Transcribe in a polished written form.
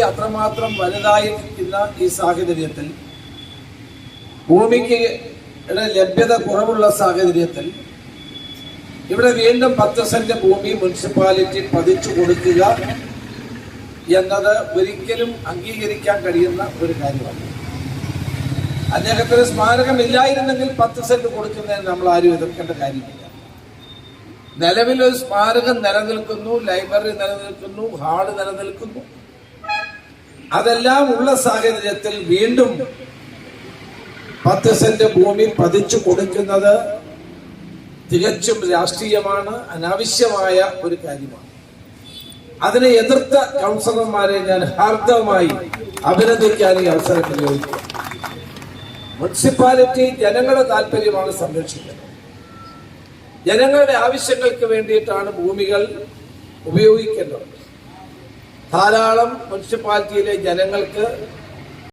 അത്രമാത്രം വലുതായിരിക്കുന്ന ഈ സാഹചര്യത്തിൽ, ഭൂമിക്ക് ലഭ്യത കുറവുള്ള സാഹചര്യത്തിൽ ഇവിടെ വീണ്ടും 10 സെന്റ് ഭൂമി മുനിസിപ്പാലിറ്റി പതിച്ചു കൊടുക്കുക എന്നത് ഒരിക്കലും അംഗീകരിക്കാൻ കഴിയുന്ന ഒരു കാര്യമാണ്. അദ്ദേഹത്തിന് സ്മാരകം ഇല്ലായിരുന്നെങ്കിൽ 10 സെന്റ് കൊടുക്കുന്നതിന് നമ്മൾ ആരും എതിർക്കേണ്ട കാര്യമില്ല. നിലവിലൊരു സ്മാരകം നിലനിൽക്കുന്നു, ലൈബ്രറി നിലനിൽക്കുന്നു, ഹാള് നിലനിൽക്കുന്നു. അതെല്ലാം ഉള്ള സാഹചര്യത്തിൽ വീണ്ടും 10 സെന്റ് ഭൂമി പതിച്ചു കൊടുക്കുന്നത് തികച്ചും രാഷ്ട്രീയമാണ്, അനാവശ്യമായ ഒരു കാര്യമാണ്. അതിനെ എതിർത്ത കൗൺസിലർമാരെ ഞാൻ ഹാർദവമായി അഭിനന്ദിക്കാൻ ഈ അവസരം വിനിയോഗിക്കുക. മുനിസിപ്പാലിറ്റി ജനങ്ങളുടെ താല്പര്യമാണ് സംരക്ഷിക്കുന്നത്. ജനങ്ങളുടെ ആവശ്യങ്ങൾക്ക് വേണ്ടിയിട്ടാണ് ഭൂമികൾ ഉപയോഗിക്കേണ്ടത്. ധാരാളം മുനിസിപ്പാലിറ്റിയിലെ ജനങ്ങൾക്ക്